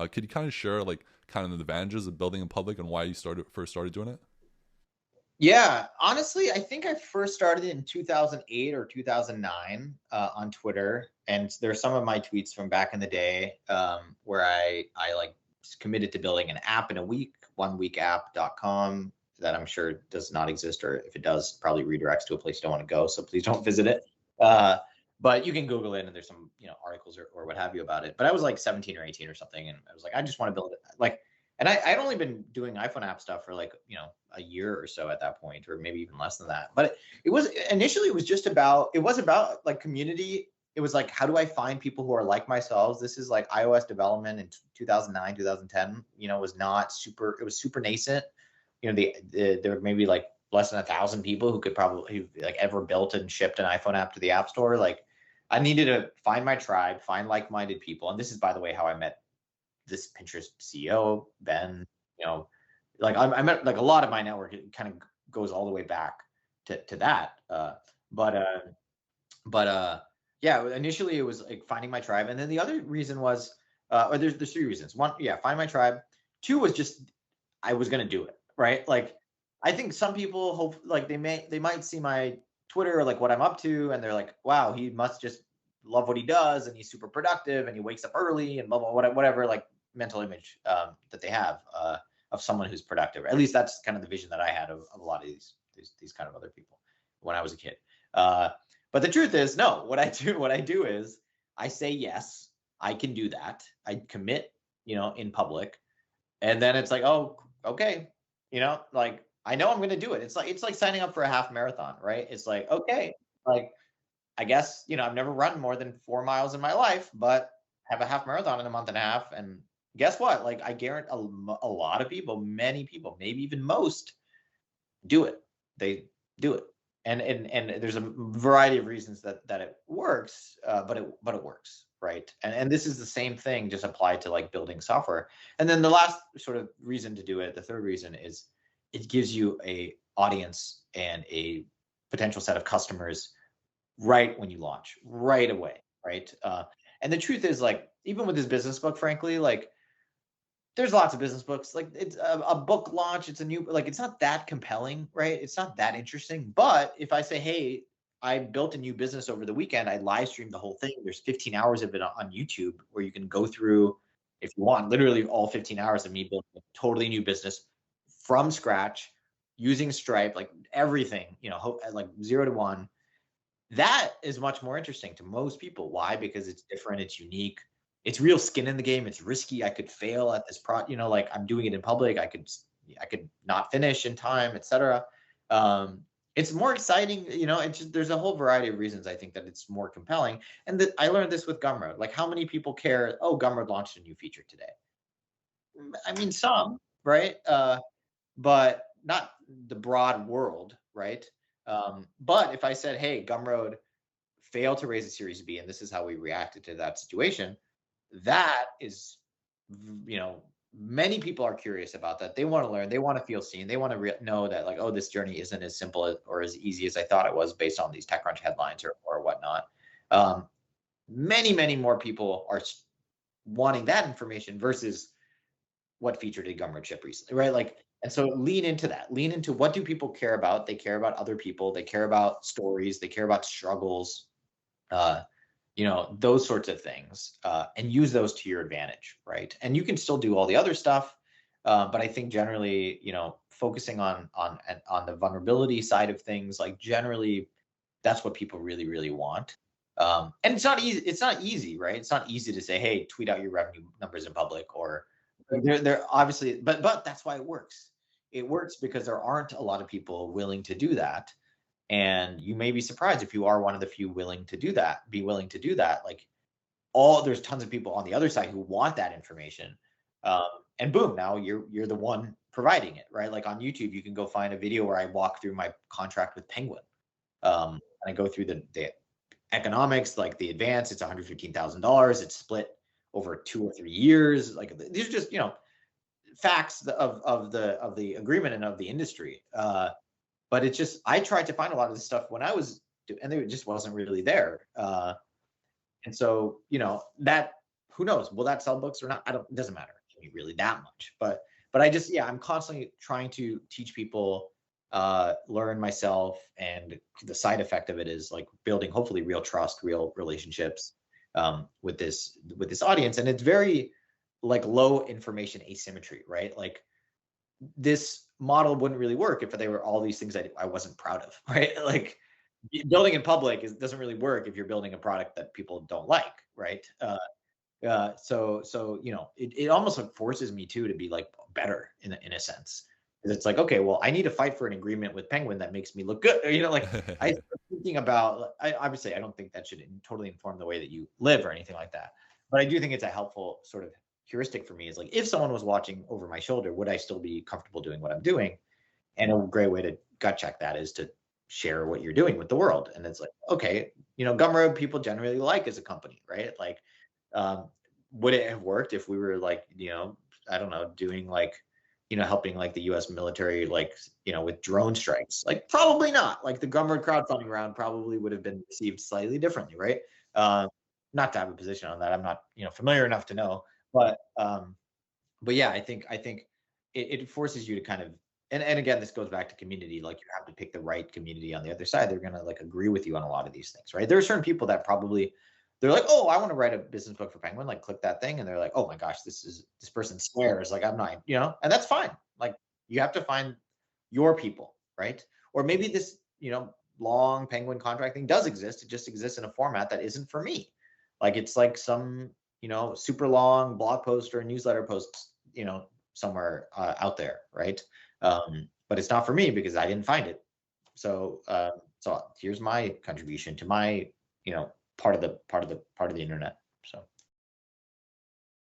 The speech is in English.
Could you kind of share like kind of the advantages of building in public and why you first started doing it? Yeah, honestly, I think I first started in 2008 or 2009 on Twitter, and there's some of my tweets from back in the day where I like committed to building an app in a week, oneweekapp.com that I'm sure does not exist, or if it does, probably redirects to a place you don't want to go. So please don't visit it. Uh, but you can Google it, and there's some articles or what have you about it. But I was like 17 or 18 or something, and I was like, I just want to build it. Like, and I'd only been doing iPhone app stuff for like, a year or so at that point, or maybe even less than that. But it was initially, it was about like community. It was like, how do I find people who are like myself? This is like iOS development in 2009, 2010, was not super, it was super nascent. There were maybe like less than 1,000 people who could probably like ever built and shipped an iPhone app to the App Store. Like I needed to find my tribe, find like-minded people. And this is, by the way, how I met this Pinterest CEO, Ben. You know, like I met like a lot of my network. It kind of goes all the way back to that. But yeah, initially it was like finding my tribe, and then the other reason was, or there's three reasons. One, yeah, find my tribe. Two was just I was gonna do it, right? Like I think some people hope like they might see my Twitter or like what I'm up to, and they're like, wow, he must just love what he does, and he's super productive, and he wakes up early, and blah blah whatever like mental image that they have of someone who's productive. At least that's kind of the vision that I had of a lot of these kind of other people when I was a kid. But the truth is, no. What I do is I say yes, I can do that. I commit, in public, and then it's like, oh, okay, like I know I'm going to do it. It's like signing up for a half marathon, right? It's like, okay, like I guess, I've never run more than 4 miles in my life, but I have a half marathon in a month and a half. And guess what? Like I guarantee a lot of people, many people, maybe even most, do it. They do it. And there's a variety of reasons that it works, but it works, right? And this is the same thing just applied to like building software. And then the last sort of reason to do it, the third reason, is it gives you a audience and a potential set of customers right when you launch, right away, right? And the truth is, like, even with this business book, frankly, like, there's lots of business books. Like, it's a book launch. It's a new, like, it's not that compelling, right? It's not that interesting. But if I say, hey, I built a new business over the weekend, I live streamed the whole thing. There's 15 hours of it on YouTube where you can go through, if you want, literally all 15 hours of me building a totally new business from scratch using Stripe, like everything, like 0 to 1. That is much more interesting to most people. Why? Because it's different, it's unique, it's real skin in the game, it's risky. I could fail at this like I'm doing it in public. I could not finish in time, etc. It's more exciting, it's just, there's a whole variety of reasons I think that it's more compelling. And that I learned this with Gumroad. Like, how many people care, oh, Gumroad launched a new feature today? I mean, some, right? But not the broad world, right? But if I said, hey, Gumroad failed to raise a Series B, and this is how we reacted to that situation, that is, many people are curious about that. They want to learn, they want to feel seen, they want to know that, like, oh, this journey isn't as simple or as easy as I thought it was based on these TechCrunch headlines or whatnot. Many, many more people are wanting that information versus what feature did Gumroad ship recently, right? Like, and so lean into that. Lean into, what do people care about? They care about other people. They care about stories. They care about struggles. Those sorts of things, and use those to your advantage, right? And you can still do all the other stuff, but I think generally, focusing on the vulnerability side of things, like generally, that's what people really, really want. And it's not easy. It's not easy, right? It's not easy to say, hey, tweet out your revenue numbers in public, or they're obviously, but that's why it works. It works because there aren't a lot of people willing to do that. And you may be surprised if you are one of the few willing to do that, Like, there's tons of people on the other side who want that information. And boom, now you're the one providing it, right? Like on YouTube, you can go find a video where I walk through my contract with Penguin. And I go through the economics, like the advance, it's $115,000. It's split over 2 or 3 years. Like, these are just, facts of the agreement and of the industry. But it's just, I tried to find a lot of this stuff when I was, and it just wasn't really there. And so, that who knows? Will that sell books or not? I don't. It doesn't matter to me really that much. But I just, yeah, I'm constantly trying to teach people, learn myself, and the side effect of it is like building hopefully real trust, real relationships, with this audience. And it's very like low information asymmetry, right? Like this model wouldn't really work if they were all these things I wasn't proud of, right? Like building in public doesn't really work if you're building a product that people don't like, right? So it almost like forces me to be like better in a sense. 'Cause it's like, okay, well, I need to fight for an agreement with Penguin that makes me look good. Like I start thinking about, I obviously I don't think that should totally inform the way that you live or anything like that. But I do think it's a helpful sort of heuristic for me, is like, if someone was watching over my shoulder, would I still be comfortable doing what I'm doing? And a great way to gut check that is to share what you're doing with the world. And it's like, okay, Gumroad people generally like as a company, right? Like, um, would it have worked if we were like, I don't know, doing like, helping like the US military, like, with drone strikes? Like, probably not. Like the Gumroad crowdfunding round probably would have been received slightly differently, right? Um, Not to have a position on that. I'm not, familiar enough to know. But yeah, I think it forces you to kind of, and again, this goes back to community. Like you have to pick the right community on the other side. They're gonna like agree with you on a lot of these things, right? There are certain people that probably, they're like, oh, I want to write a business book for Penguin. Like click that thing, and they're like, oh my gosh, this person swears. Like I'm not, and that's fine. Like you have to find your people, right? Or maybe this, long Penguin contract thing does exist. It just exists in a format that isn't for me. Like it's like some, super long blog post or a newsletter post, somewhere out there, right? But it's not for me because I didn't find it. So here's my contribution to my, part of the internet. So